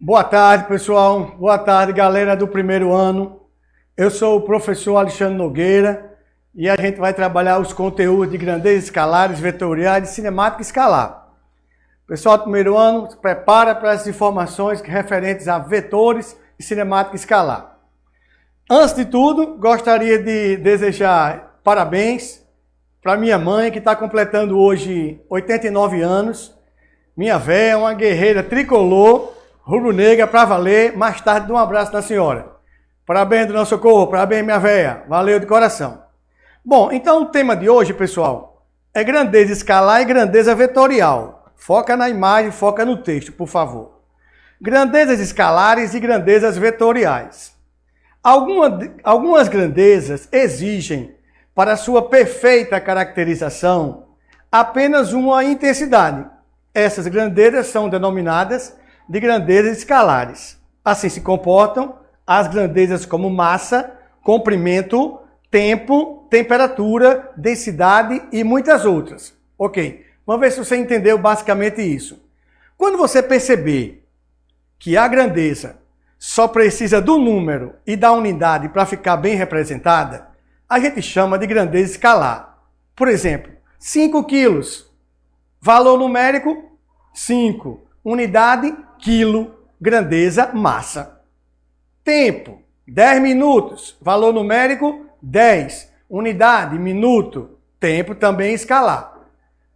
Boa tarde, pessoal. Boa tarde, galera do primeiro ano. Eu sou o professor Alexandre Nogueira e a gente vai trabalhar os conteúdos de grandezas escalares, vetoriais e cinemática escalar. Pessoal do primeiro ano, se prepara para as informações referentes a vetores e cinemática escalar. Antes de tudo, gostaria de desejar parabéns para minha mãe, que está completando hoje 89 anos. Minha véia é uma guerreira tricolor, rubro-negra para valer. Mais tarde, um abraço da senhora. Parabéns, Dona Socorro. Parabéns, minha véia. Valeu de coração. Bom, então o tema de hoje, pessoal, é grandeza escalar e grandeza vetorial. Foca na imagem, foca no texto, por favor. Grandezas escalares e grandezas vetoriais. Algumas grandezas exigem, para sua perfeita caracterização, apenas uma intensidade. Essas grandezas são denominadas de grandezas escalares. Assim se comportam as grandezas como massa, comprimento, tempo, temperatura, densidade e muitas outras. Ok, vamos ver se você entendeu basicamente isso. Quando você perceber que a grandeza só precisa do número e da unidade para ficar bem representada, a gente chama de grandeza escalar. Por exemplo, 5 quilos, valor numérico 5, unidade quilo, grandeza massa. Tempo, 10 minutos, valor numérico 10, unidade minuto, tempo também escalar.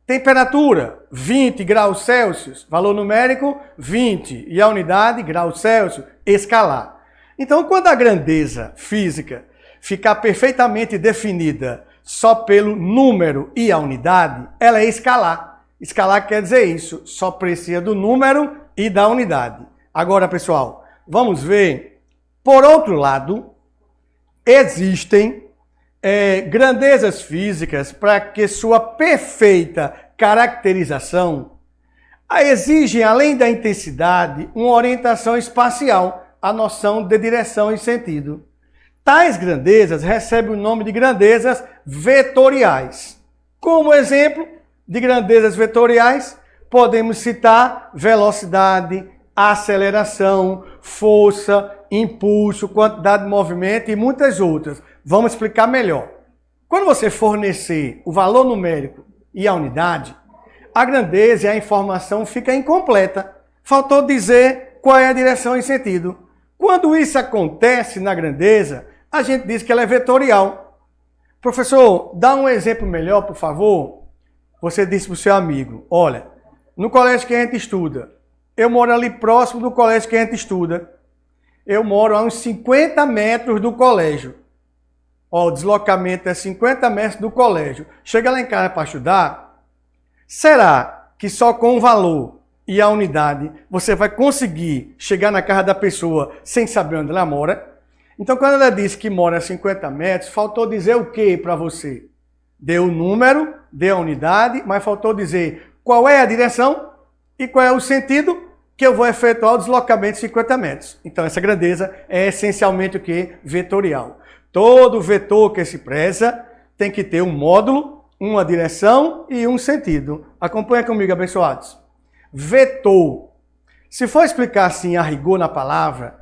Temperatura, 20 graus Celsius, valor numérico 20 e a unidade graus Celsius, escalar. Então, quando a grandeza física ficar perfeitamente definida só pelo número e a unidade, ela é escalar. Escalar quer dizer isso, só precisa do número e da unidade. Agora, pessoal, vamos ver. Por outro lado, existem grandezas físicas para que sua perfeita caracterização exigem, além da intensidade, uma orientação espacial, a noção de direção e sentido. Tais grandezas recebem o nome de grandezas vetoriais. Como exemplo de grandezas vetoriais, podemos citar velocidade, aceleração, força, impulso, quantidade de movimento e muitas outras. Vamos explicar melhor. Quando você fornecer o valor numérico e a unidade, a grandeza e a informação fica incompleta. Faltou dizer qual é a direção e sentido. Quando isso acontece na grandeza, a gente diz que ela é vetorial. Professor, dá um exemplo melhor, por favor. Você disse para o seu amigo, olha, no colégio que a gente estuda, eu moro ali próximo do colégio que a gente estuda. Eu moro a uns 50 metros do colégio. Ó, o deslocamento é 50 metros do colégio. Chega lá em casa para estudar, será que só com o valor e a unidade você vai conseguir chegar na casa da pessoa sem saber onde ela mora? Então, quando ela disse que mora a 50 metros, faltou dizer o que para você? Deu o número, deu a unidade, mas faltou dizer qual é a direção e qual é o sentido que eu vou efetuar o deslocamento de 50 metros. Então, essa grandeza é essencialmente o que? Vetorial. Todo vetor que se preza tem que ter um módulo, uma direção e um sentido. Acompanha comigo, abençoados. Vetor. Se for explicar assim a rigor na palavra,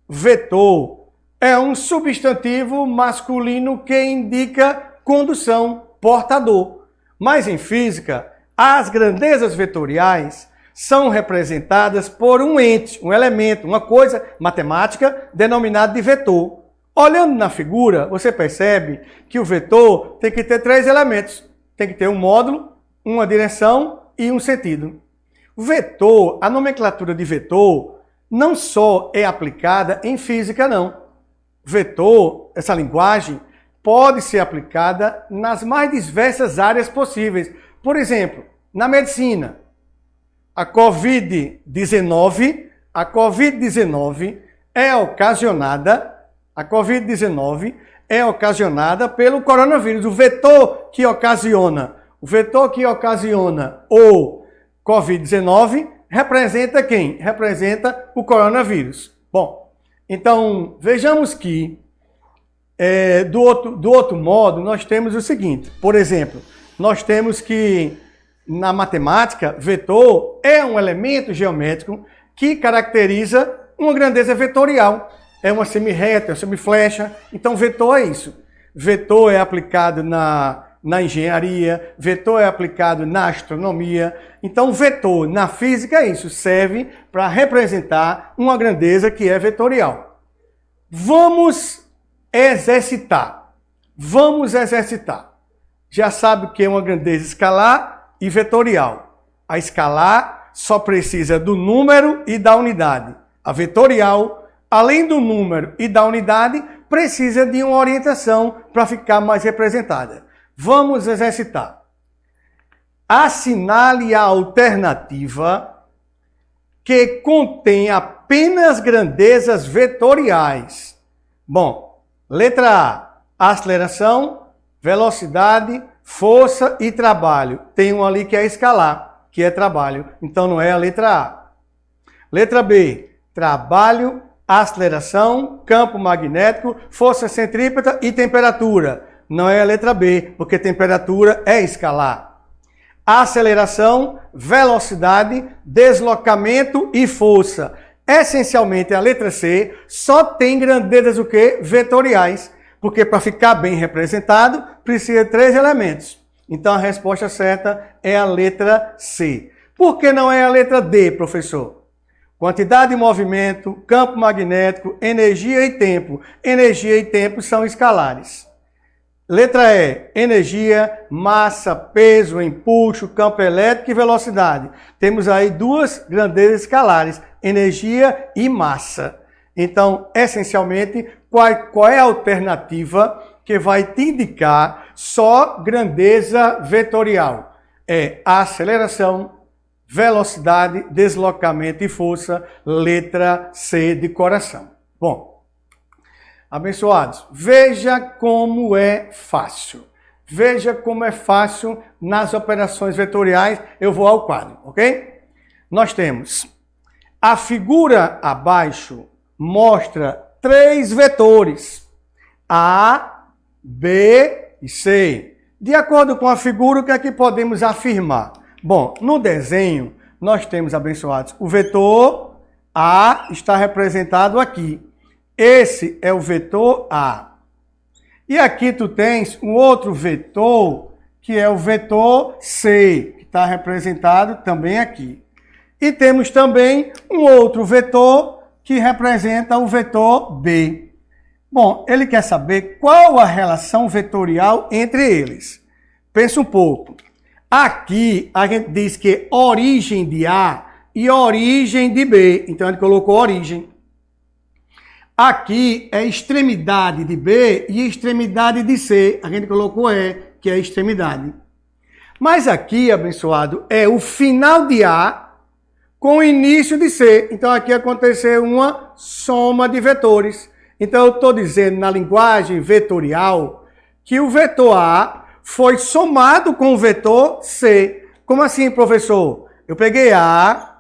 vetor é um substantivo masculino que indica condução, portador. Mas em física, as grandezas vetoriais são representadas por um ente, um elemento, uma coisa matemática denominada de vetor. Olhando na figura, você percebe que o vetor tem que ter 3 elementos. Tem que ter um módulo, uma direção e um sentido. O vetor, a nomenclatura de vetor, não só é aplicada em física, não. Vetor, essa linguagem, pode ser aplicada nas mais diversas áreas possíveis. Por exemplo, na medicina, a Covid-19 é ocasionada pelo coronavírus. O vetor que ocasiona o Covid-19 representa quem? Representa o coronavírus. Bom, então vejamos que do outro modo nós temos o seguinte. Por exemplo, nós temos que na matemática, vetor é um elemento geométrico que caracteriza Uma grandeza vetorial. É uma semirreta, é uma semiflecha. Então, vetor é isso. Vetor é aplicado na engenharia, vetor é aplicado na astronomia. Então, vetor na física é isso, serve para representar uma grandeza que é vetorial. Vamos exercitar. Vamos exercitar. Já sabe o que é uma grandeza escalar e vetorial. A escalar só precisa do número e da unidade. A vetorial, além do número e da unidade, precisa de uma orientação para ficar mais representada. Vamos exercitar. Assinale a alternativa que contém apenas grandezas vetoriais. Bom, letra A, aceleração, velocidade, força e trabalho. Tem um ali que é escalar, que é trabalho. Então não é a letra A. Letra B, trabalho, aceleração, campo magnético, força centrípeta e temperatura. Não é a letra B, porque temperatura é escalar. Aceleração, velocidade, deslocamento e força. Essencialmente, a letra C só tem grandezas o quê? Vetoriais, porque para ficar bem representado, precisa de 3 elementos. Então, a resposta certa é a letra C. Por que não é a letra D, professor? Quantidade de movimento, campo magnético, energia e tempo. Energia e tempo são escalares. Letra E, energia, massa, peso, impulso, campo elétrico e velocidade. Temos aí 2 grandezas escalares, energia e massa. Então, essencialmente, qual é a alternativa que vai te indicar só grandeza vetorial? É a aceleração, velocidade, deslocamento e força, letra C de coração. Bom, abençoados, veja como é fácil. Veja como é fácil nas operações vetoriais. Eu vou ao quadro, ok? Nós temos a figura abaixo mostra 3 vetores, A, B e C. De acordo com a figura, o que é que podemos afirmar? Bom, no desenho, nós temos, abençoados, o vetor A está representado aqui. Esse é o vetor A. E aqui tu tens um outro vetor, que é o vetor C, que está representado também aqui. E temos também um outro vetor que representa o vetor B. Bom, ele quer saber qual a relação vetorial entre eles. Pensa um pouco. Aqui a gente diz que origem de A e origem de B. Então ele colocou origem. Aqui é extremidade de B e extremidade de C. A gente colocou E, que é extremidade. Mas aqui, abençoado, é o final de A com o início de C. Então aqui aconteceu uma soma de vetores. Então eu estou dizendo na linguagem vetorial que o vetor A foi somado com o vetor C. Como assim, professor? Eu peguei A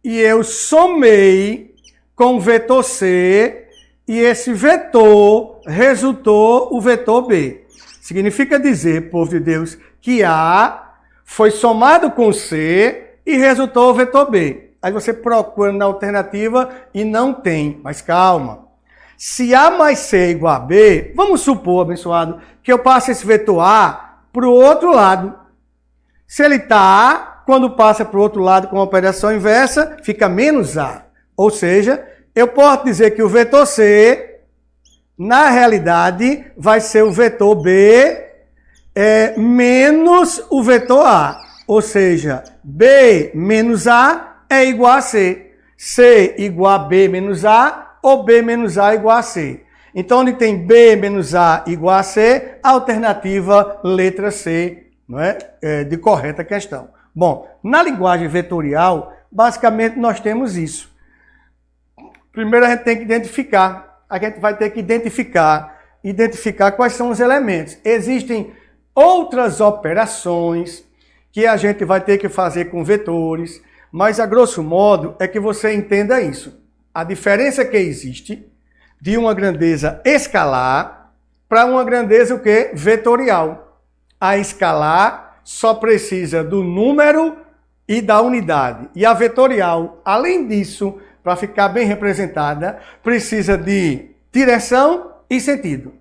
e eu somei com o vetor C e esse vetor resultou o vetor B. Significa dizer, povo de Deus, que A foi somado com C e resultou o vetor B. Aí você procura na alternativa e não tem, mas calma. Se A mais C é igual a B, vamos supor, abençoado, que eu passe esse vetor A para o outro lado. Se ele está A, quando passa para o outro lado com a operação inversa, fica menos A. Ou seja, eu posso dizer que o vetor C, na realidade, vai ser o vetor B menos o vetor A. Ou seja, B menos A é igual a C. C igual a B menos A ou B menos A igual a C. Então, onde tem B menos A igual a C, alternativa letra C, não é? De correta questão. Bom, na linguagem vetorial, basicamente nós temos isso. Primeiro a gente tem que identificar. A gente vai ter que identificar quais são os elementos. Existem outras operações que a gente vai ter que fazer com vetores, mas a grosso modo é que você entenda isso. A diferença que existe de uma grandeza escalar para uma grandeza o quê? Vetorial. A escalar só precisa do número e da unidade. E a vetorial, além disso, para ficar bem representada, precisa de direção e sentido.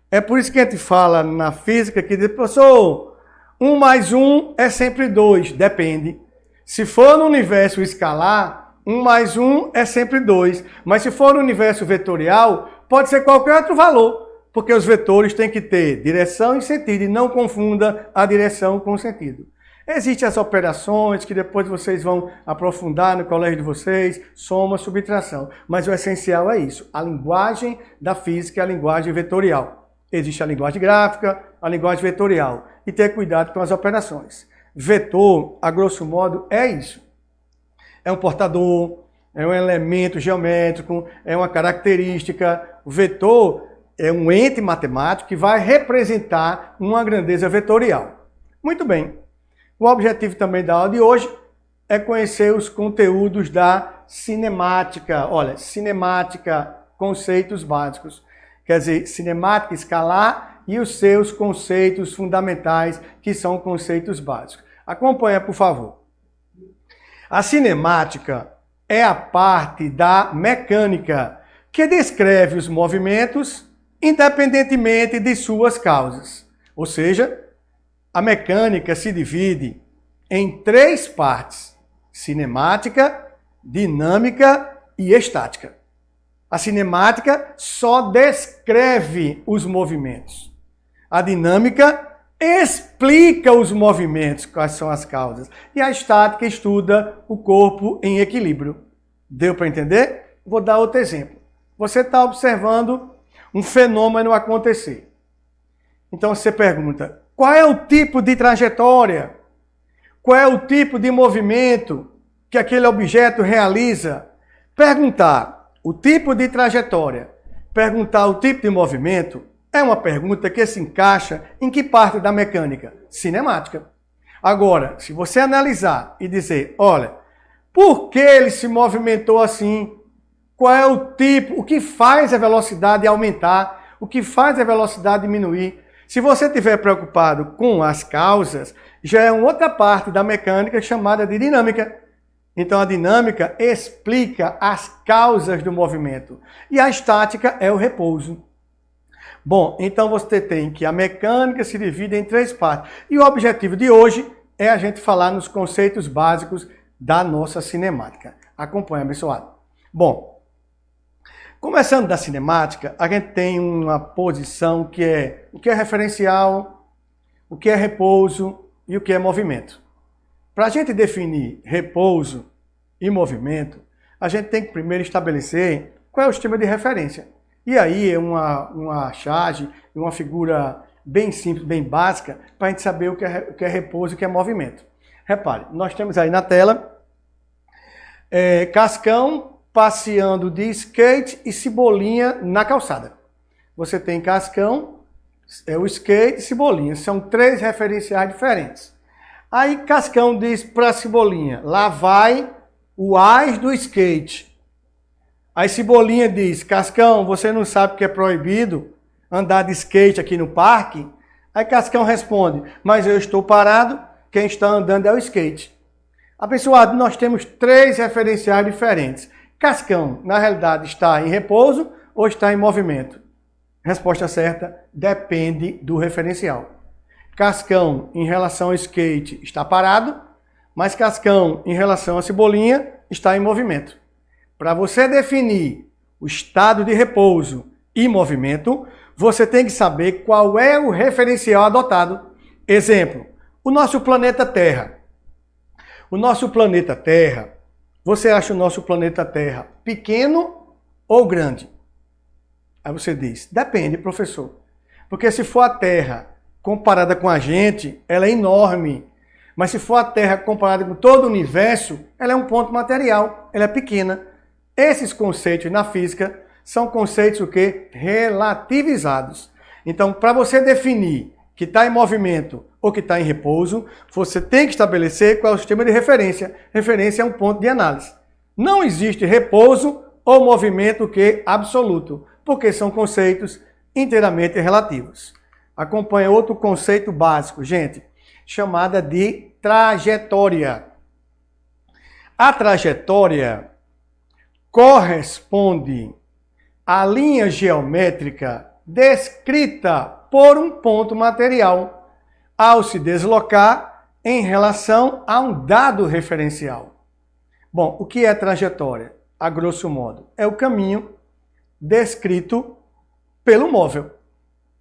É por isso que a gente fala na física que, professor, 1 mais 1 é sempre 2, depende. Se for no universo escalar, 1 mais 1 é sempre 2. Mas se for no universo vetorial, pode ser qualquer outro valor, porque os vetores têm que ter direção e sentido, e não confunda a direção com o sentido. Existem as operações que depois vocês vão aprofundar no colégio de vocês, soma, subtração. Mas o essencial é isso, a linguagem da física é a linguagem vetorial. Existe a linguagem gráfica, a linguagem vetorial. E ter cuidado com as operações. Vetor, a grosso modo, é isso. É um portador, é um elemento geométrico, é uma característica. O vetor é um ente matemático que vai representar uma grandeza vetorial. Muito bem. O objetivo também da aula de hoje é conhecer os conteúdos da cinemática. Olha, cinemática, conceitos básicos. Quer dizer, cinemática escalar e os seus conceitos fundamentais, que são conceitos básicos. Acompanha, por favor. A cinemática é a parte da mecânica que descreve os movimentos independentemente de suas causas. Ou seja, a mecânica se divide em 3 partes: cinemática, dinâmica e estática. A cinemática só descreve os movimentos. A dinâmica explica os movimentos, quais são as causas. E a estática estuda o corpo em equilíbrio. Deu para entender? Vou dar outro exemplo. Você está observando um fenômeno acontecer. Então você pergunta, qual é o tipo de trajetória? Qual é o tipo de movimento que aquele objeto realiza? Perguntar o tipo de trajetória, perguntar o tipo de movimento, é uma pergunta que se encaixa em que parte da mecânica? Cinemática. Agora, se você analisar e dizer, olha, por que ele se movimentou assim? Qual é o tipo? O que faz a velocidade aumentar? O que faz a velocidade diminuir? Se você estiver preocupado com as causas, já é uma outra parte da mecânica chamada de dinâmica. Então a dinâmica explica as causas do movimento. E a estática é o repouso. Bom, então você tem que a mecânica se divide em 3 partes. E o objetivo de hoje é a gente falar nos conceitos básicos da nossa cinemática. Acompanha, abençoado. Bom, começando da cinemática, a gente tem uma posição que é o que é referencial, o que é repouso e o que é movimento. Para a gente definir repouso e movimento, a gente tem que primeiro estabelecer qual é o sistema de referência. E aí é uma charge, uma figura bem simples, bem básica, para a gente saber o que é repouso e o que é movimento. Repare, nós temos aí na tela Cascão passeando de skate e Cebolinha na calçada. Você tem Cascão, o skate e Cebolinha. São 3 referenciais diferentes. Aí Cascão diz para Cebolinha, lá vai o ás do skate. Aí Cebolinha diz, Cascão, você não sabe que é proibido andar de skate aqui no parque? Aí Cascão responde, mas eu estou parado, quem está andando é o skate. Abençoado, nós temos 3 referenciais diferentes. Cascão, na realidade, está em repouso ou está em movimento? Resposta certa, depende do referencial. Cascão, em relação ao skate, está parado, mas Cascão, em relação à Cebolinha, está em movimento. Para você definir o estado de repouso e movimento, você tem que saber qual é o referencial adotado. Exemplo, o nosso planeta Terra. O nosso planeta Terra, você acha o nosso planeta Terra pequeno ou grande? Aí você diz, depende, professor. Porque se for a Terra comparada com a gente, ela é enorme. Mas se for a Terra comparada com todo o universo, ela é um ponto material, ela é pequena. Esses conceitos na física são conceitos o quê? Relativizados. Então, para você definir que está em movimento ou que está em repouso, você tem que estabelecer qual é o sistema de referência. Referência é um ponto de análise. Não existe repouso ou movimento que absoluto, porque são conceitos inteiramente relativos. Acompanha outro conceito básico, gente, chamada de trajetória. A trajetória corresponde à linha geométrica descrita por um ponto material ao se deslocar em relação a um dado referencial. Bom, o que é trajetória? A grosso modo, é o caminho descrito pelo móvel.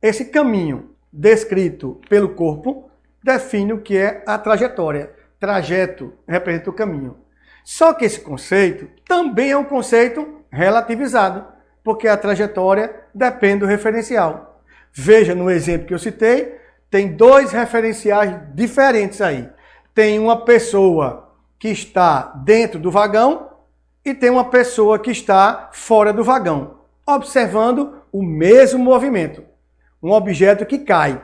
Esse caminho descrito pelo corpo define o que é a trajetória. Trajeto representa o caminho. Só que esse conceito também é um conceito relativizado, porque a trajetória depende do referencial. Veja no exemplo que eu citei, tem dois referenciais diferentes aí. Tem uma pessoa que está dentro do vagão e tem uma pessoa que está fora do vagão, observando o mesmo movimento. Um objeto que cai.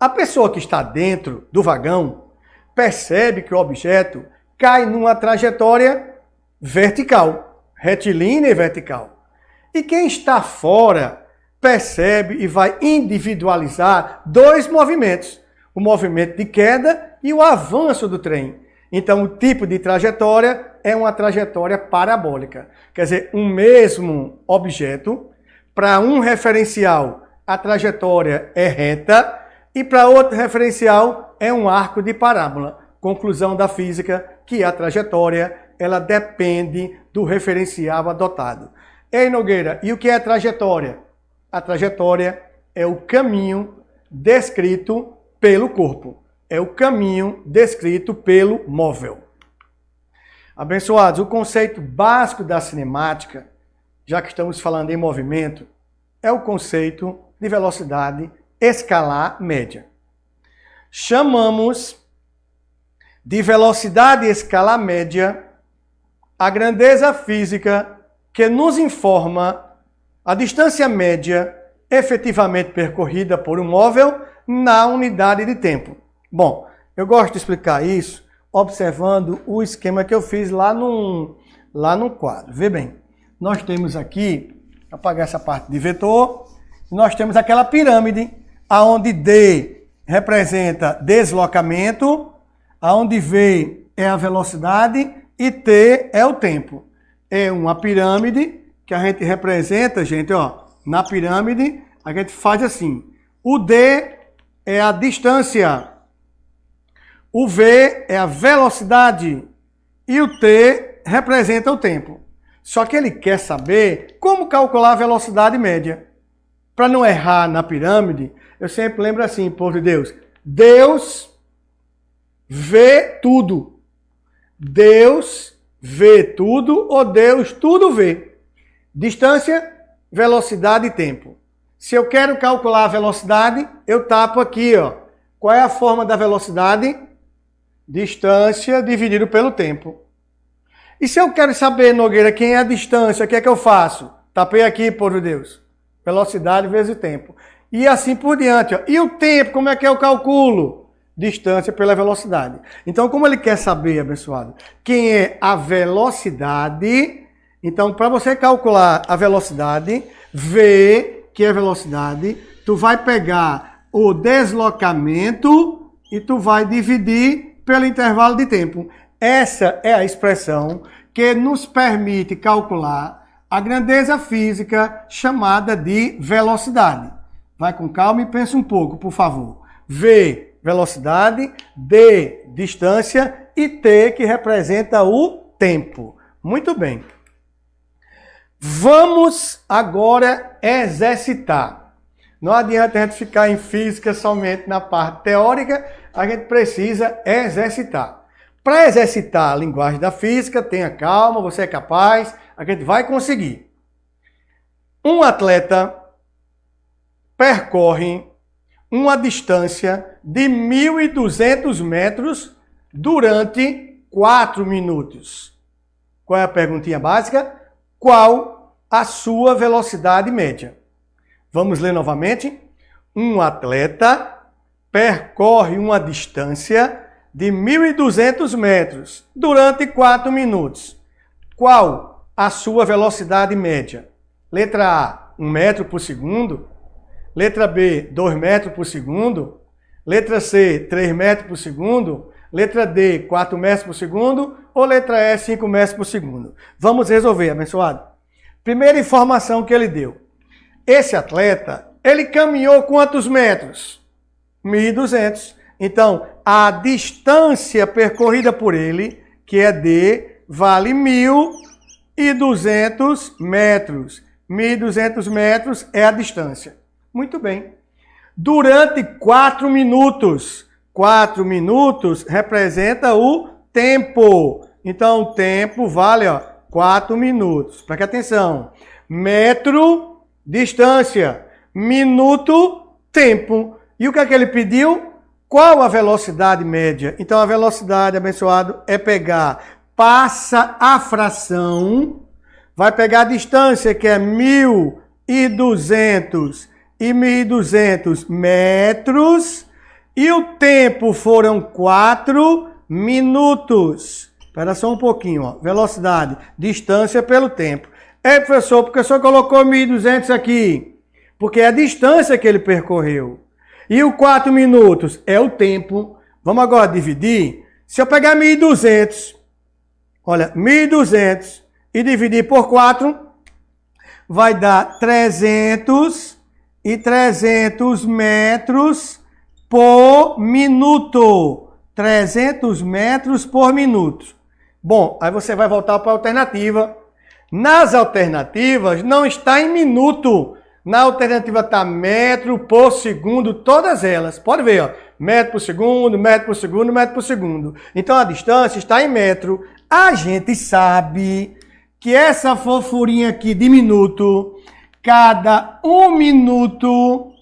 A pessoa que está dentro do vagão percebe que o objeto cai numa trajetória vertical, retilínea e vertical. E quem está fora percebe e vai individualizar dois movimentos, o movimento de queda e o avanço do trem. Então, o tipo de trajetória é uma trajetória parabólica. Quer dizer, um mesmo objeto, para um referencial, a trajetória é reta, e para outro referencial é um arco de parábola. Conclusão da física que a trajetória ela depende do referencial adotado. Ei, Nogueira, e o que é trajetória? A trajetória é o caminho descrito pelo corpo. É o caminho descrito pelo móvel. Abençoados, o conceito básico da cinemática, já que estamos falando em movimento, é o conceito de velocidade escalar média. Chamamos de velocidade escalar média a grandeza física que nos informa a distância média efetivamente percorrida por um móvel na unidade de tempo. Bom, eu gosto de explicar isso observando o esquema que eu fiz lá no quadro. Vê bem, nós temos aqui, vou apagar essa parte de vetor, nós temos aquela pirâmide, aonde D representa deslocamento, aonde V é a velocidade e T é o tempo. É uma pirâmide que a gente representa, gente, ó, na pirâmide a gente faz assim. O D é a distância, o V é a velocidade e o T representa o tempo. Só que ele quer saber como calcular a velocidade média. Para não errar na pirâmide, eu sempre lembro assim, povo de Deus, Deus vê tudo. Deus vê tudo ou Deus tudo vê. Distância, velocidade e tempo. Se eu quero calcular a velocidade, eu tapo aqui, ó. Qual é a forma da velocidade? Distância dividido pelo tempo. E se eu quero saber, Nogueira, quem é a distância, o que é que eu faço? Tapei aqui, povo de Deus. Velocidade vezes tempo. E assim por diante. Ó. E o tempo, como é que eu calculo? Distância pela velocidade. Então, como ele quer saber, abençoado, quem é a velocidade, então, para você calcular a velocidade, V, que é velocidade, tu vai pegar o deslocamento e tu vai dividir pelo intervalo de tempo. Essa é a expressão que nos permite calcular a grandeza física chamada de velocidade. Vai com calma e pensa um pouco, por favor. V, velocidade, D, distância e T, que representa o tempo. Muito bem. Vamos agora exercitar. Não adianta a gente ficar em física somente na parte teórica, a gente precisa exercitar. Para exercitar a linguagem da física, tenha calma, você é capaz, a gente vai conseguir. Um atleta percorre uma distância de 1.200 metros durante 4 minutos. Qual é a perguntinha básica? Qual a sua velocidade média? Vamos ler novamente. Um atleta percorre uma distância de 1.200 metros durante 4 minutos. Qual a sua velocidade média? Letra A, 1 metro por segundo. Letra B, 2 metros por segundo. Letra C, 3 metros por segundo. Letra D, 4 metros por segundo. Ou letra E, 5 metros por segundo. Vamos resolver, abençoado. Primeira informação que ele deu. Esse atleta, ele caminhou quantos metros? 1.200. Então, a distância percorrida por ele, que é D, vale 1.200 metros. 1.200 metros é a distância. Muito bem. Durante 4 minutos. 4 minutos representa o tempo. Então, o tempo vale 4 minutos. Preste atenção. Metro, distância. Minuto, tempo. E o que é que ele pediu? Qual a velocidade média? Então, a velocidade, abençoado, é pegar, passa a fração, vai pegar a distância, que é 1.200 e 1.200 metros, e o tempo foram 4 minutos. Espera só um pouquinho, velocidade, distância pelo tempo. Professor, por que o senhor colocou 1.200 aqui? Porque é a distância que ele percorreu. E o 4 minutos é o tempo. Vamos agora dividir. Se eu pegar 1.200, olha, 1.200 e dividir por 4, vai dar 300 e 300 metros por minuto. 300 metros por minuto. Bom, aí você vai voltar para a alternativa. Nas alternativas não está em minuto. Na alternativa está metro por segundo, todas elas. Pode ver, metro por segundo, metro por segundo, metro por segundo. Então a distância está em metro. A gente sabe que essa fofurinha aqui de minuto, cada um minuto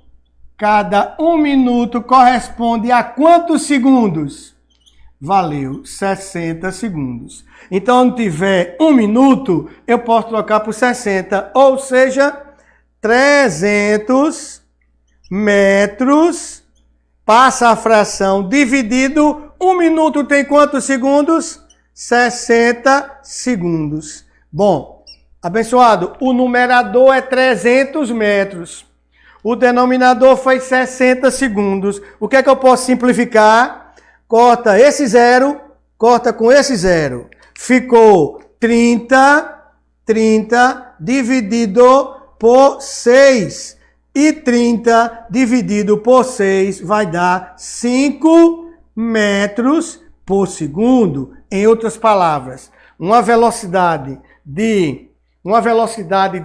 corresponde a quantos segundos? Valeu, 60 segundos. Então, onde tiver 1 minuto, eu posso trocar por 60, ou seja, 300 metros, passa a fração dividido, 1 minuto tem quantos segundos? 60 segundos. Bom, abençoado, o numerador é 300 metros. O denominador foi 60 segundos. O que é que eu posso simplificar? Corta esse zero, corta com esse zero. Ficou 30 dividido por 6. E 30 dividido por 6 vai dar 5 metros por segundo. Em outras palavras, uma velocidade de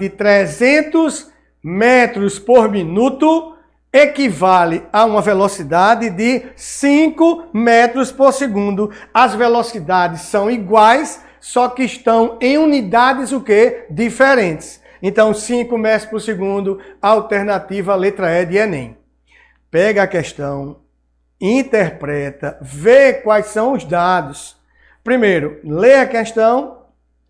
300 metros por minuto equivale a uma velocidade de 5 metros por segundo. As velocidades são iguais, só que estão em unidades o quê? Diferentes. Então, 5 metros por segundo, alternativa letra E de Enem. Pega a questão, interpreta, vê quais são os dados. Primeiro, lê a questão,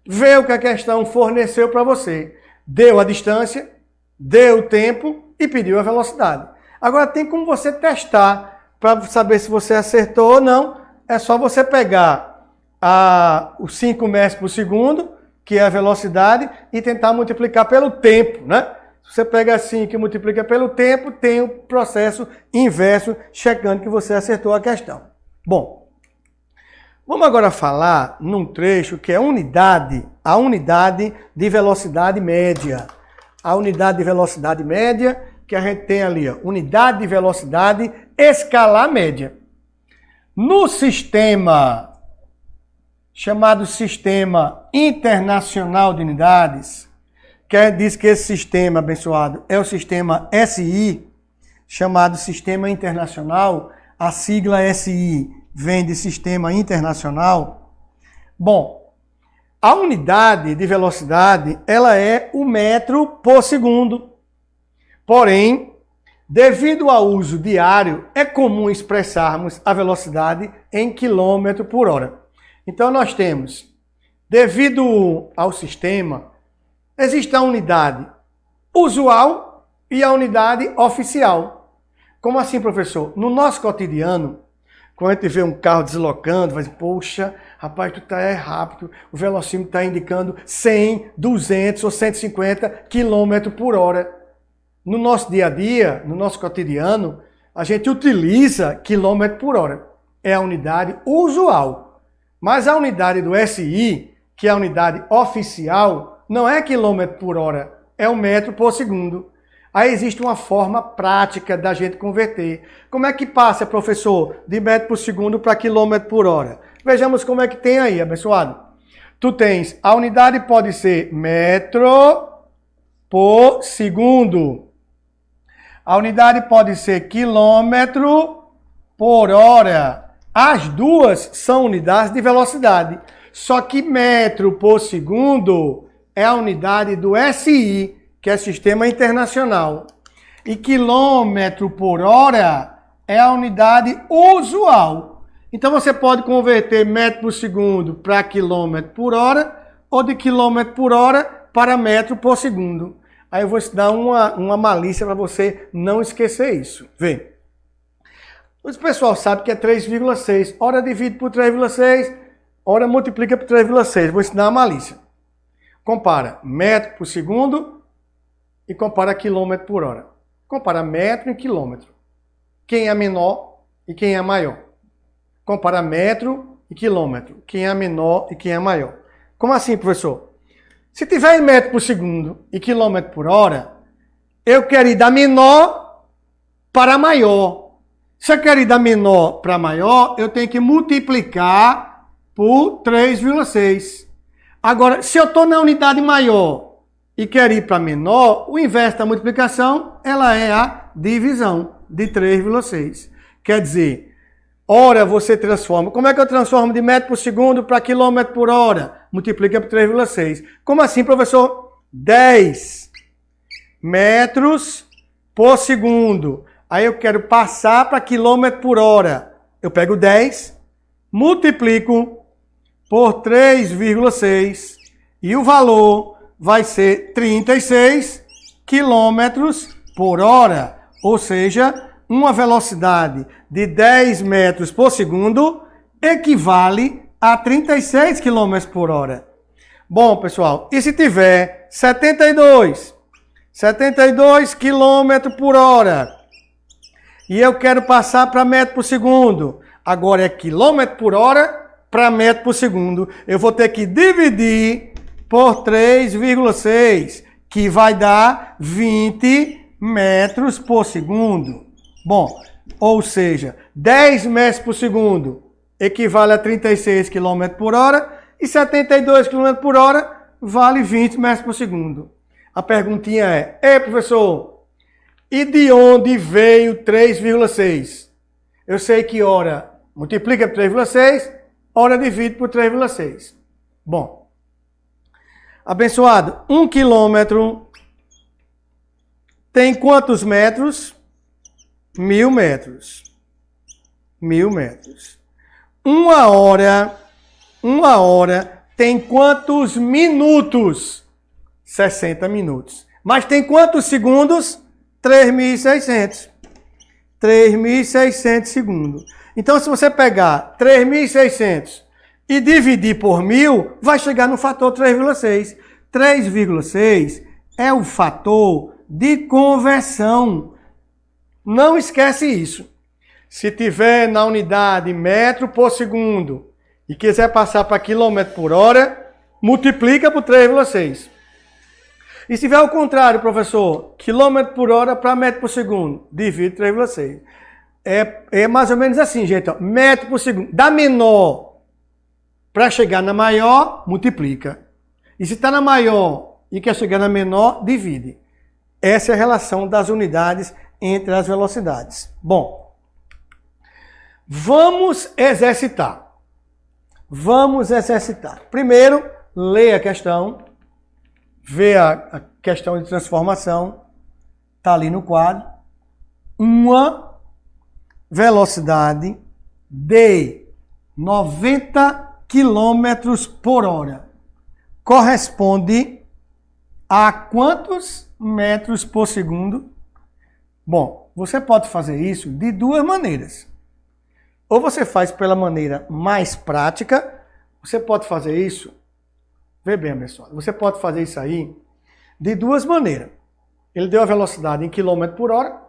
vê o que a questão forneceu para você. Deu a distância, deu o tempo e pediu a velocidade. Agora tem como você testar para saber se você acertou ou não. É só você pegar os 5 metros por segundo, que é a velocidade, e tentar multiplicar pelo tempo, né? Se você pega 5 e multiplica pelo tempo, tem o processo inverso, checando que você acertou a questão. Bom, vamos agora falar num trecho que é a unidade de velocidade média. A unidade de velocidade média, que a gente tem ali, unidade de velocidade escalar média. No sistema chamado Sistema Internacional de Unidades, que diz que esse sistema, abençoado, é o sistema SI, chamado Sistema Internacional, a sigla SI vem de Sistema Internacional. Bom, a unidade de velocidade, ela é o metro por segundo. Porém, devido ao uso diário, é comum expressarmos a velocidade em quilômetro por hora. Então, nós temos, devido ao sistema, existe a unidade usual e a unidade oficial. Como assim, professor? No nosso cotidiano, quando a gente vê um carro deslocando, vai dizer, poxa, rapaz, tu tá rápido, o velocímetro está indicando 100, 200 ou 150 km por hora. No nosso dia a dia, no nosso cotidiano, a gente utiliza quilômetro por hora. É a unidade usual. Mas a unidade do SI, que é a unidade oficial, não é quilômetro por hora, é um metro por segundo. Aí existe uma forma prática da gente converter. Como é que passa, professor, de metro por segundo para quilômetro por hora? Vejamos como é que tem aí, abençoado. Tu tens, a unidade pode ser metro por segundo. A unidade pode ser quilômetro por hora. As duas são unidades de velocidade. Só que metro por segundo é a unidade do SI, que é Sistema Internacional. E quilômetro por hora é a unidade usual. Então você pode converter metro por segundo para quilômetro por hora ou de quilômetro por hora para metro por segundo. Aí eu vou te dar uma malícia para você não esquecer isso. Vê. O pessoal sabe que é 3,6. Hora divide por 3,6, hora multiplica por 3,6. Vou ensinar uma malícia. Compara metro por segundo e compara quilômetro por hora. Compara metro e quilômetro. Quem é menor e quem é maior. Compara metro e quilômetro. Quem é menor e quem é maior. Como assim, professor? Se tiver em metro por segundo e quilômetro por hora, eu quero ir da menor para maior. Se eu quero ir da menor para maior, eu tenho que multiplicar por 3,6. Agora, se eu estou na unidade maior e quero ir para menor, o inverso da multiplicação, ela é a divisão de 3,6. Quer dizer, hora você transforma. Como é que eu transformo de metro por segundo para quilômetro por hora? Multiplica por 3,6. Como assim, professor? 10 metros por segundo. Aí eu quero passar para quilômetro por hora. Eu pego 10, multiplico por 3,6 e o valor vai ser 36 quilômetros por hora. Ou seja, uma velocidade de 10 metros por segundo equivale a 36 km por hora. Bom, pessoal, e se tiver 72 km por hora e eu quero passar para metro por segundo, agora é quilômetro por hora para metro por segundo, eu vou ter que dividir por 3,6, que vai dar 20 metros por segundo. Bom, ou seja, 10 metros por segundo equivale a 36 km por hora e 72 km por hora vale 20 metros por segundo. A perguntinha é, ei professor, e de onde veio 3,6? Eu sei que hora multiplica por 3,6, hora divide por 3,6. Bom, abençoado, 1 quilômetro tem quantos metros? 1000 metros. 1000 metros. Uma hora tem quantos minutos? 60 minutos. Mas tem quantos segundos? 3.600. 3.600 segundos. Então, se você pegar 3.600 e dividir por 1000, vai chegar no fator 3,6. 3,6 é o fator de conversão. Não esquece isso. Se tiver na unidade metro por segundo e quiser passar para quilômetro por hora, multiplica por 3,6. E se tiver ao contrário, professor, quilômetro por hora para metro por segundo, divide 3,6. É mais ou menos assim, gente. Ó, metro por segundo. Da menor para chegar na maior, multiplica. E se está na maior e quer chegar na menor, divide. Essa é a relação das unidades entre as velocidades. Bom, vamos exercitar. Vamos exercitar. Primeiro, lê a questão. Vê a questão de transformação. Está ali no quadro. Uma velocidade de 90 km por hora corresponde a quantos metros por segundo? Bom, você pode fazer isso de duas maneiras. Ou você faz pela maneira mais prática, você pode fazer isso, vê bem, pessoal, você pode fazer isso aí de duas maneiras. Ele deu a velocidade em quilômetro por hora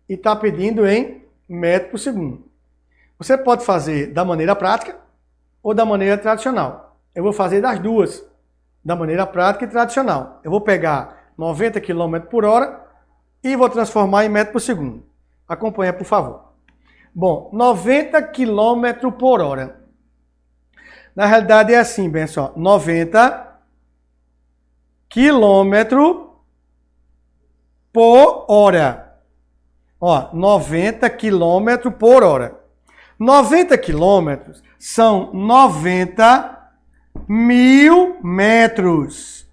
e está pedindo em metro por segundo. Você pode fazer da maneira prática ou da maneira tradicional. Eu vou fazer das duas. da maneira prática e tradicional. Eu vou pegar 90 km por hora e vou transformar em metro por segundo. Acompanha, por favor. Bom, 90 km por hora. Na realidade é assim, bem só, 90 km por hora. Ó, 90 km por hora. 90 km são 90 mil metros.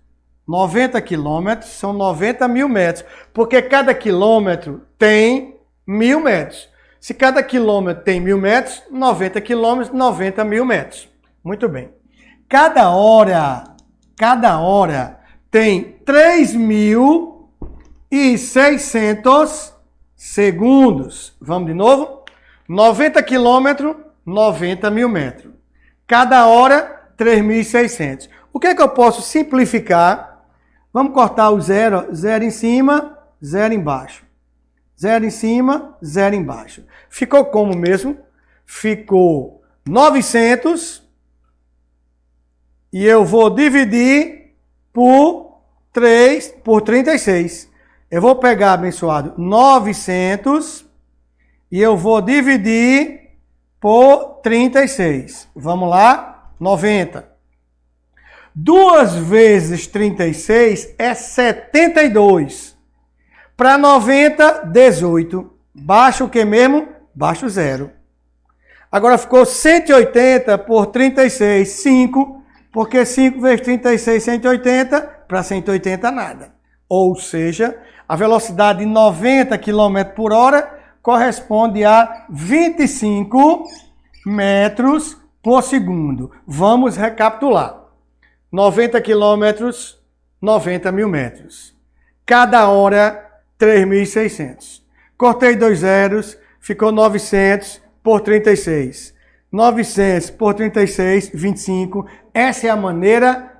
90 quilômetros são 90 mil metros, porque cada quilômetro tem 1000 metros. Se cada quilômetro tem 1000 metros, 90 quilômetros, 90 mil metros. Muito bem. Cada hora tem 3.600 segundos. Vamos de novo? 90 quilômetros, 90 mil metros. Cada hora, 3.600. O que é que eu posso simplificar? Vamos cortar o zero, zero em cima, zero embaixo. Zero em cima, zero embaixo. Ficou como mesmo? Ficou 900 e eu vou dividir por 36. Eu vou pegar, abençoado, 900 e eu vou dividir por 36. Vamos lá? 90. 2 vezes 36 é 72. Para 90, 18. Baixa o que mesmo? Baixa o zero. Agora ficou 180 por 36, 5. Porque 5 vezes 36, 180. Para 180, nada. Ou seja, a velocidade de 90 km por hora corresponde a 25 metros por segundo. Vamos recapitular. 90 quilômetros, 90 mil metros. Cada hora, 3.600. Cortei 2 zeros, ficou 900 por 36. 900 por 36, 25. Essa é a maneira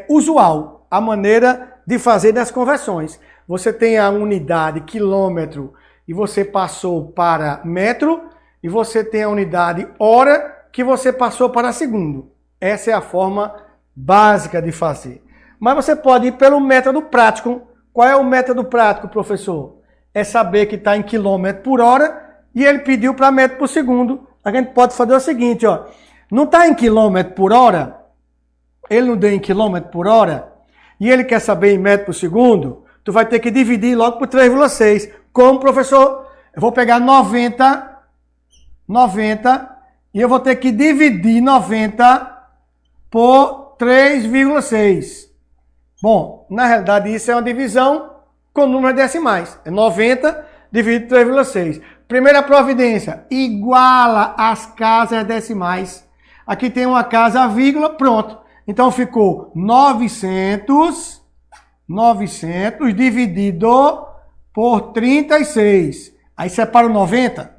usual, a maneira de fazer das conversões. Você tem a unidade quilômetro e você passou para metro, e você tem a unidade hora que você passou para segundo. Essa é a forma básica de fazer. Mas você pode ir pelo método prático. Qual é o método prático, professor? É saber que está em quilômetro por hora e ele pediu para metro por segundo. A gente pode fazer o seguinte, ó. Não está em quilômetro por hora? Ele não deu em quilômetro por hora? E ele quer saber em metro por segundo? Tu vai ter que dividir logo por 3,6. Como, professor? Eu vou pegar 90 e eu vou ter que dividir 90 por 3,6. Bom, na realidade isso é uma divisão com números decimais. É 90 dividido por 3,6. Primeira providência, iguala as casas decimais. Aqui tem uma casa, vírgula, pronto. Então ficou 900 dividido por 36. Aí separa o 90.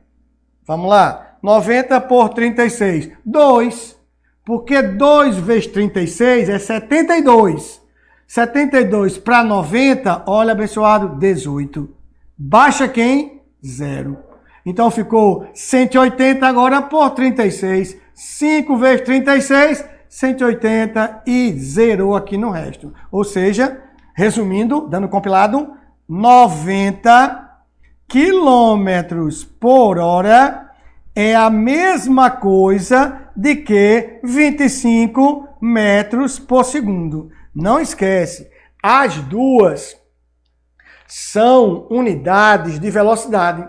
Vamos lá. 90 por 36. 2. Porque 2 vezes 36 é 72. 72 para 90, olha, abençoado, 18. Baixa quem? 0. Então ficou 180 agora por 36. 5 vezes 36, 180 e zerou aqui no resto. Ou seja, resumindo, dando compilado, 90 quilômetros por hora é a mesma coisa de que 25 metros por segundo. Não esquece, as duas são unidades de velocidade.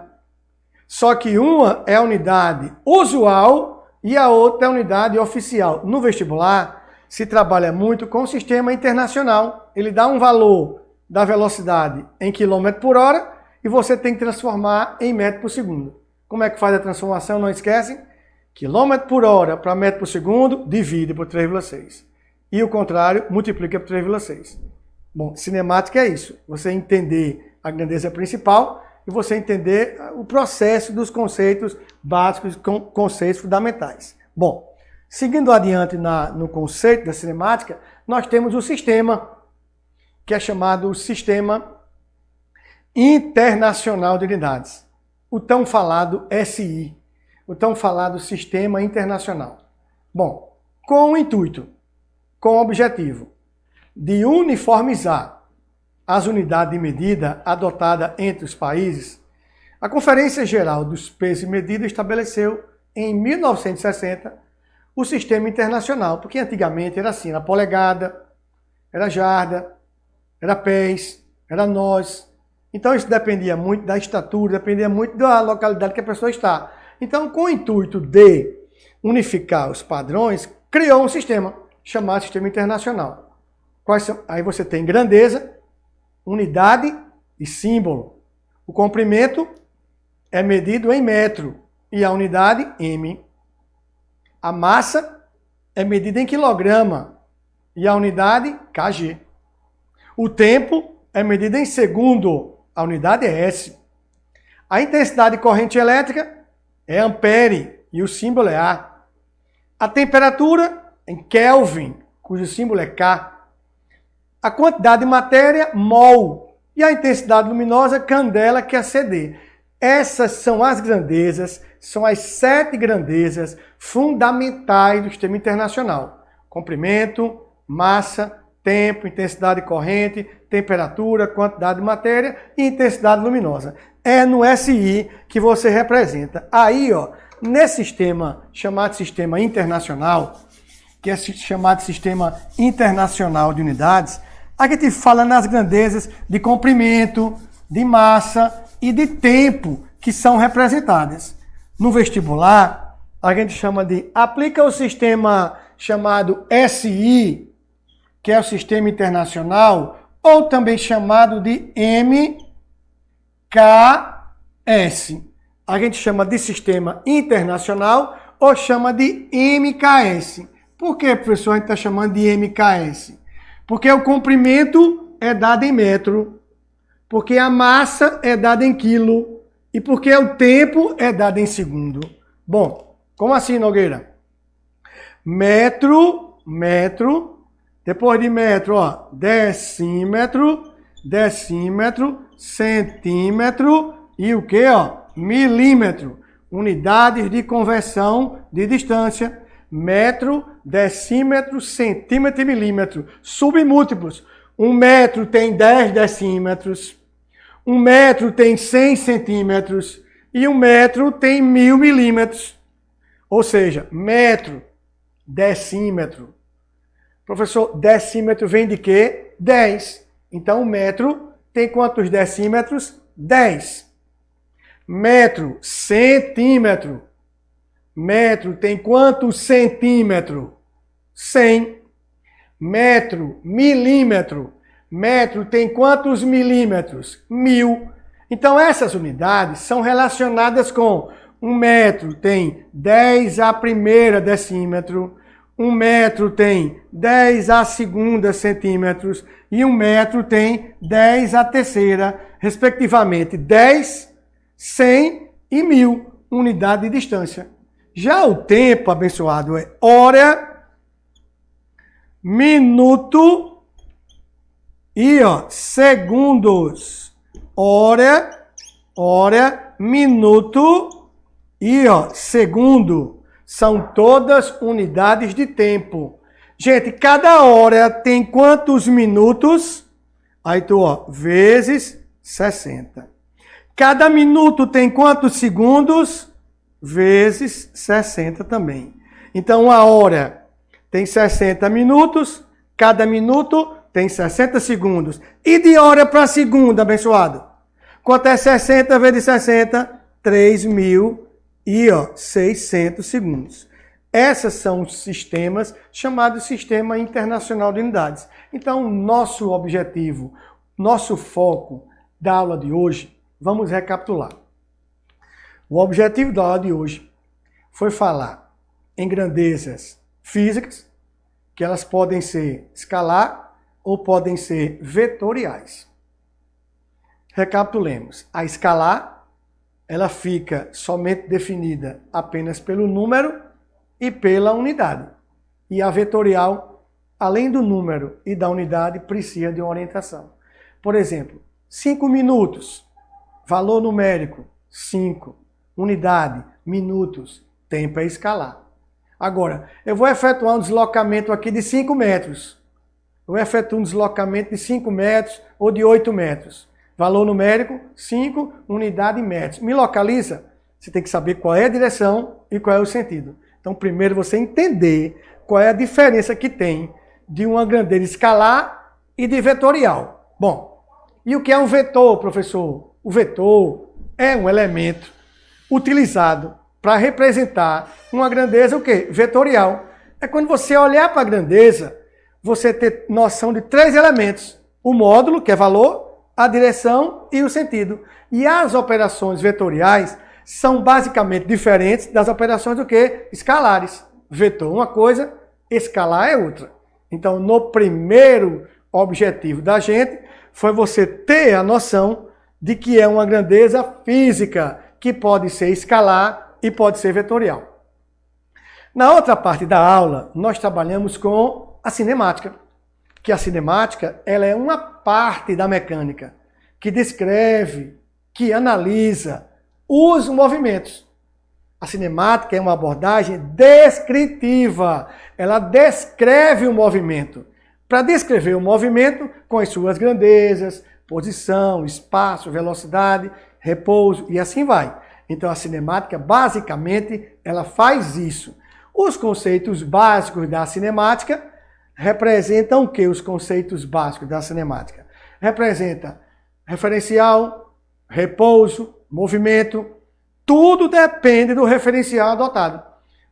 Só que uma é a unidade usual e a outra é a unidade oficial. No vestibular, se trabalha muito com o sistema internacional. Ele dá um valor da velocidade em quilômetro por hora e você tem que transformar em metro por segundo. Como é que faz a transformação? Não esquece. Quilômetro por hora para metro por segundo, divide por 3,6. E o contrário, multiplica por 3,6. Bom, cinemática é isso. Você entender a grandeza principal e você entender o processo dos conceitos básicos, conceitos fundamentais. Bom, seguindo adiante no conceito da cinemática, nós temos o sistema, que é chamado Sistema Internacional de Unidades. O tão falado SI, o tão falado Sistema Internacional. Bom, com o intuito, com o objetivo de uniformizar as unidades de medida adotadas entre os países, a Conferência Geral dos Pesos e Medidas estabeleceu, em 1960, o sistema internacional, porque antigamente era assim, era polegada, era jarda, era pés, era nós. Então isso dependia muito da estatura, dependia muito da localidade que a pessoa está. Então, com o intuito de unificar os padrões, criou um sistema chamado Sistema Internacional. Aí você tem grandeza, unidade e símbolo. O comprimento é medido em metro e a unidade M. A massa é medida em quilograma e a unidade kg. O tempo é medido em segundo, a unidade é S. A intensidade de corrente elétrica é ampere e o símbolo é A. A temperatura em Kelvin, cujo símbolo é K. A quantidade de matéria, mol. E a intensidade luminosa, candela, que é CD. Essas são as grandezas, são as 7 grandezas fundamentais do sistema internacional. Comprimento, massa, tempo, intensidade de corrente, temperatura, quantidade de matéria e intensidade luminosa. É no SI que você representa. Aí, ó, nesse sistema chamado Sistema Internacional, que é chamado Sistema Internacional de Unidades, a gente fala nas grandezas de comprimento, de massa e de tempo que são representadas. No vestibular, a gente chama de aplica o sistema chamado SI, que é o Sistema Internacional, ou também chamado de MKS. A gente chama de Sistema Internacional ou chama de MKS. Por que, professor, a gente está chamando de MKS? Porque o comprimento é dado em metro, porque a massa é dada em quilo e porque o tempo é dado em segundo. Bom, como assim, Nogueira? Metro, depois de metro, ó, decímetro, centímetro e o que, ó? Milímetro. Unidades de conversão de distância. Metro, decímetro, centímetro e milímetro. Submúltiplos. 1 metro tem 10 decímetros. 1 metro tem 100 centímetros. E 1 metro tem 1000 milímetros. Ou seja, metro, decímetro. Professor, decímetro vem de quê? 10. Então, o metro tem quantos decímetros? 10. Metro, centímetro. Metro tem quantos centímetros? 100. Metro, milímetro. Metro tem quantos milímetros? 1000. Então, essas unidades são relacionadas com 1 metro tem 10 a primeira decímetro, 1 metro tem 10 a segunda centímetros e 1 metro tem 10 a terceira, respectivamente 10, 100 e 1000 unidades de distância. Já o tempo, abençoado, é hora, minuto e segundos. Hora, minuto e segundo. São todas unidades de tempo. Gente, cada hora tem quantos minutos? Aí tu, vezes 60. Cada minuto tem quantos segundos? Vezes 60 também. Então, uma hora tem 60 minutos, cada minuto tem 60 segundos. E de hora para segunda, abençoado? Quanto é 60 vezes 60? 3.600 segundos. Esses são os sistemas chamados Sistema Internacional de Unidades. Então, nosso objetivo, nosso foco da aula de hoje, vamos recapitular. O objetivo da aula de hoje foi falar em grandezas físicas, que elas podem ser escalar ou podem ser vetoriais. Recapitulemos. A escalar, ela fica somente definida apenas pelo número e pela unidade. E a vetorial, além do número e da unidade, precisa de uma orientação. Por exemplo, 5 minutos, valor numérico, 5. Unidade, minutos, tempo é escalar. Agora, eu vou efetuar um deslocamento aqui de 5 metros. eu efetuo um deslocamento de 5 metros ou de 8 metros. Valor numérico, 5 unidades em metros. Me localiza? Você tem que saber qual é a direção e qual é o sentido. Então, primeiro você entender qual é a diferença que tem de uma grandeza escalar e de vetorial. Bom, e o que é um vetor, professor? O vetor é um elemento utilizado para representar uma grandeza o quê? Vetorial. É quando você olhar para a grandeza, você ter noção de 3 elementos. O módulo, que é valor, a direção e o sentido. E as operações vetoriais são basicamente diferentes das operações do que? Escalares. Vetor uma coisa, escalar é outra. Então, no primeiro objetivo da gente, foi você ter a noção de que é uma grandeza física, que pode ser escalar e pode ser vetorial. Na outra parte da aula, nós trabalhamos com a cinemática, que a cinemática ela é uma parte da mecânica que descreve, que analisa os movimentos. A cinemática é uma abordagem descritiva, ela descreve o movimento. Para descrever o movimento com as suas grandezas, posição, espaço, velocidade, repouso e assim vai. Então a cinemática basicamente ela faz isso. Os conceitos básicos da cinemática representam o que? Os conceitos básicos da cinemática. Representa referencial, repouso, movimento. Tudo depende do referencial adotado.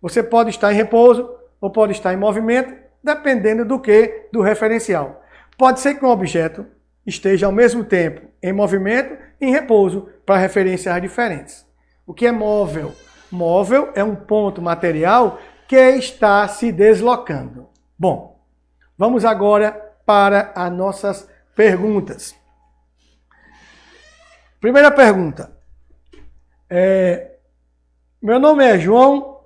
Você pode estar em repouso ou pode estar em movimento, dependendo do que? Do referencial. Pode ser que um objeto esteja ao mesmo tempo em movimento e em repouso, para referenciais diferentes. O que é móvel? Móvel é um ponto material que está se deslocando. Bom, vamos agora para as nossas perguntas. Primeira pergunta. Meu nome é João,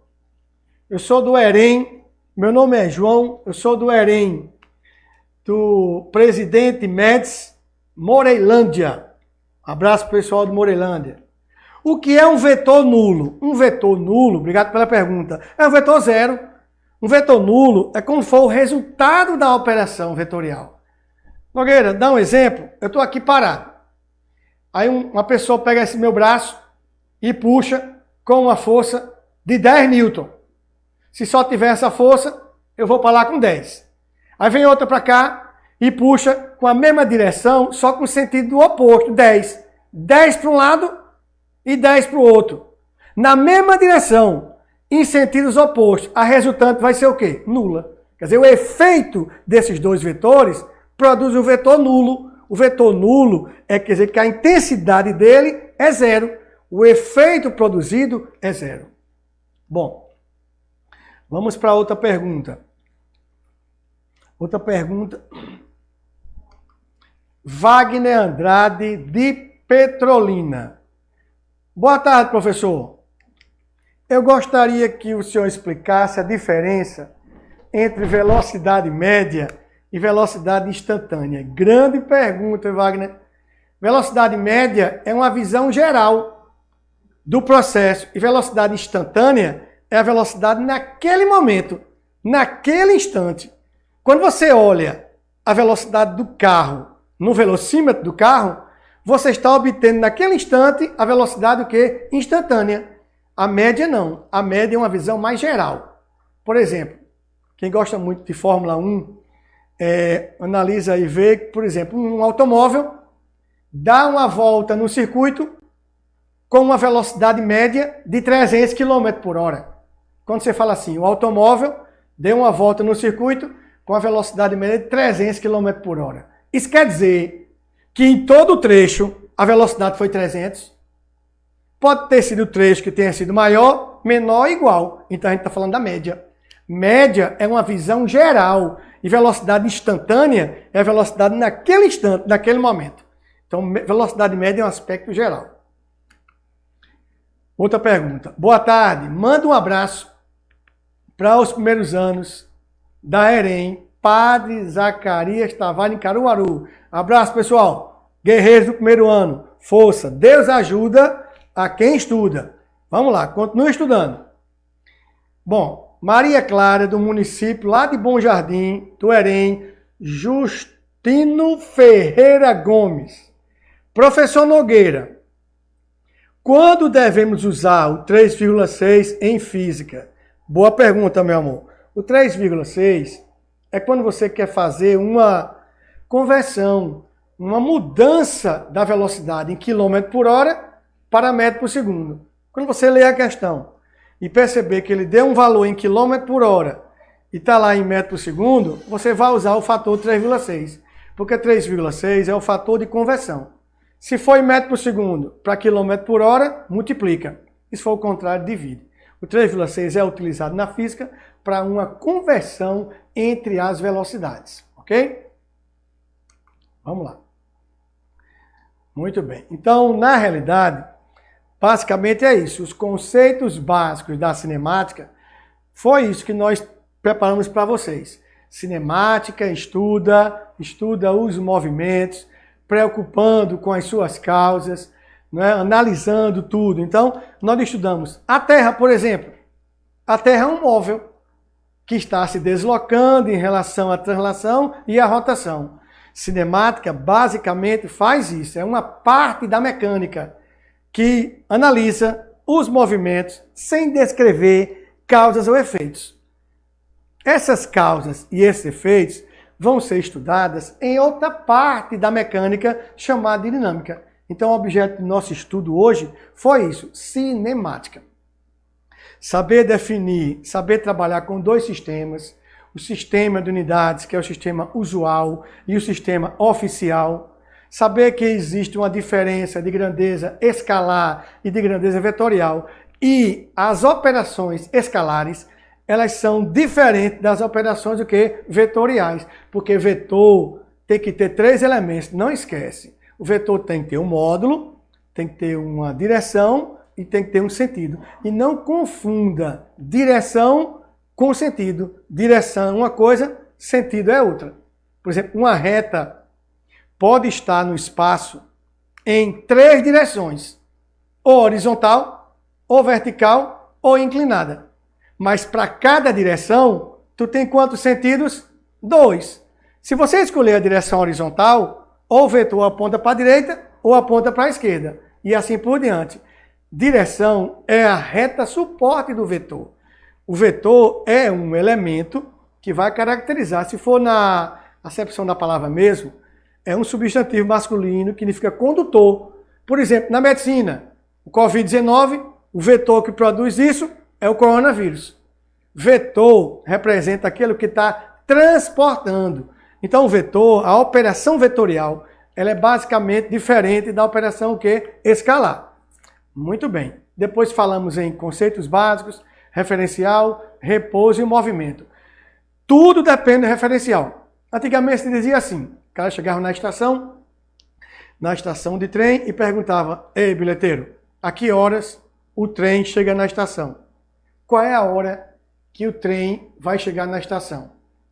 eu sou do EREM. Meu nome é João, eu sou do EREM, do Presidente Médici, Moreilândia. Abraço pessoal de Moreilândia. O que é um vetor nulo? Um vetor nulo, obrigado pela pergunta, é um vetor zero. Um vetor nulo é como for o resultado da operação vetorial. Nogueira, dá um exemplo. Eu estou aqui parado. Aí uma pessoa pega esse meu braço e puxa com uma força de 10 newton. Se só tiver essa força, eu vou para lá com 10. Aí vem outra para cá e puxa com a mesma direção, só com o sentido oposto, 10. 10 para um lado e 10 para o outro. Na mesma direção, em sentidos opostos, a resultante vai ser o quê? Nula. Quer dizer, o efeito desses dois vetores produz um vetor nulo. O vetor nulo quer dizer que a intensidade dele é zero. O efeito produzido é zero. Bom, vamos para outra pergunta. Outra pergunta. Wagner Andrade, de Petrolina. Boa tarde, professor. Eu gostaria que o senhor explicasse a diferença entre velocidade média e velocidade instantânea. Grande pergunta, Wagner. Velocidade média é uma visão geral do processo e velocidade instantânea é a velocidade naquele momento, naquele instante. Quando você olha a velocidade do carro no velocímetro do carro, você está obtendo naquele instante a velocidade o quê? Instantânea. A média não. A média é uma visão mais geral. Por exemplo, quem gosta muito de Fórmula 1, analisa e vê, por exemplo, um automóvel dá uma volta no circuito com uma velocidade média de 300 km por hora. Quando você fala assim, o automóvel deu uma volta no circuito com a velocidade média de 300 km por hora. Isso quer dizer que em todo o trecho a velocidade foi 300. Pode ter sido o trecho que tenha sido maior, menor, igual. Então a gente está falando da média. Média é uma visão geral e velocidade instantânea é a velocidade naquele instante, naquele momento. Então velocidade média é um aspecto geral. Outra pergunta. Boa tarde. Manda um abraço para os primeiros anos da EREM, Padre Zacarias Tavares em Caruaru. Abraço, pessoal. Guerreiros do primeiro ano. Força. Deus ajuda a quem estuda. Vamos lá, continue estudando. Bom, Maria Clara, do município lá de Bom Jardim, do EREM, Justino Ferreira Gomes. Professor Nogueira, quando devemos usar o 3,6 em física? Boa pergunta, meu amor. O 3,6 é quando você quer fazer uma conversão, uma mudança da velocidade em quilômetro por hora para metro por segundo. Quando você lê a questão e perceber que ele deu um valor em quilômetro por hora e está lá em metro por segundo, você vai usar o fator 3,6, porque 3,6 é o fator de conversão. Se for em metro por segundo para quilômetro por hora, multiplica. E se for o contrário, divide. O 3,6 é utilizado na física para uma conversão entre as velocidades, ok? Vamos lá. Muito bem. Então, na realidade, basicamente é isso. Os conceitos básicos da cinemática, foi isso que nós preparamos para vocês. Cinemática estuda os movimentos, preocupando com as suas causas, né? Analisando tudo. Então, nós estudamos a Terra, por exemplo. A Terra é um móvel que está se deslocando em relação à translação e à rotação. Cinemática basicamente faz isso, é uma parte da mecânica que analisa os movimentos sem descrever causas ou efeitos. Essas causas e esses efeitos vão ser estudadas em outra parte da mecânica chamada de dinâmica. Então, o objeto do nosso estudo hoje foi isso, cinemática. Saber definir, saber trabalhar com dois sistemas, o sistema de unidades, que é o sistema usual, e o sistema oficial. Saber que existe uma diferença de grandeza escalar e de grandeza vetorial. E as operações escalares, elas são diferentes das operações do que vetoriais. Porque vetor tem que ter 3 elementos, não esquece. O vetor tem que ter um módulo, tem que ter uma direção e tem que ter um sentido. E não confunda direção com sentido. Direção é uma coisa, sentido é outra. Por exemplo, uma reta pode estar no espaço em 3 direções. Ou horizontal, ou vertical, ou inclinada. Mas para cada direção, tu tem quantos sentidos? 2. Se você escolher a direção horizontal, ou o vetor aponta para a direita, ou aponta para a esquerda. E assim por diante. Direção é a reta suporte do vetor. O vetor é um elemento que vai caracterizar, se for na acepção da palavra mesmo, é um substantivo masculino que significa condutor. Por exemplo, na medicina, o Covid-19, o vetor que produz isso é o coronavírus. Vetor representa aquilo que está transportando. Então, o vetor, a operação vetorial, ela é basicamente diferente da operação o quê? Escalar. Muito bem. Depois falamos em conceitos básicos, referencial, repouso e movimento. Tudo depende do referencial. Antigamente se dizia assim, o cara chegava na estação de trem e perguntava, ei, bilheteiro, a que horas o trem chega na estação? Qual é a hora que o trem vai chegar na estação?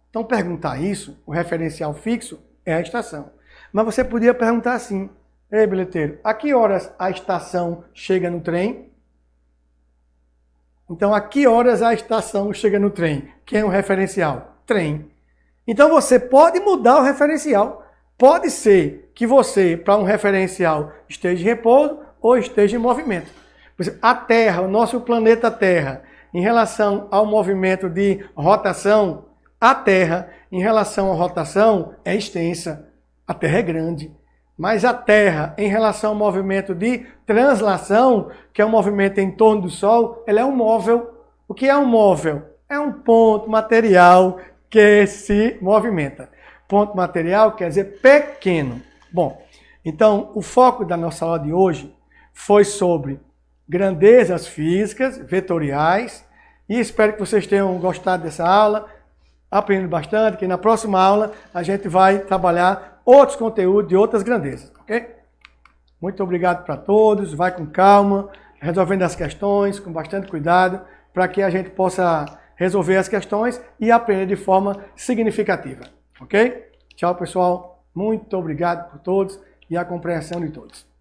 Então, perguntar isso, o referencial fixo é a estação. Mas você podia perguntar assim, ei, bilheteiro, a que horas a estação chega no trem? Então, a que horas a estação chega no trem? Quem é o referencial? Trem. Então, você pode mudar o referencial. Pode ser que você, para um referencial, esteja em repouso ou esteja em movimento. Por exemplo, a Terra, o nosso planeta Terra, em relação ao movimento de rotação, a Terra, em relação à rotação, é extensa. A Terra é grande. Mas a Terra, em relação ao movimento de translação, que é um movimento em torno do Sol, ela é um móvel. O que é um móvel? É um ponto material que se movimenta. Ponto material quer dizer pequeno. Bom, então o foco da nossa aula de hoje foi sobre grandezas físicas, vetoriais, e espero que vocês tenham gostado dessa aula, aprendendo bastante, que na próxima aula a gente vai trabalhar outros conteúdos de outras grandezas, ok? Muito obrigado para todos, vai com calma, resolvendo as questões, com bastante cuidado, para que a gente possa resolver as questões e aprender de forma significativa, ok? Tchau, pessoal, muito obrigado por todos e a compreensão de todos.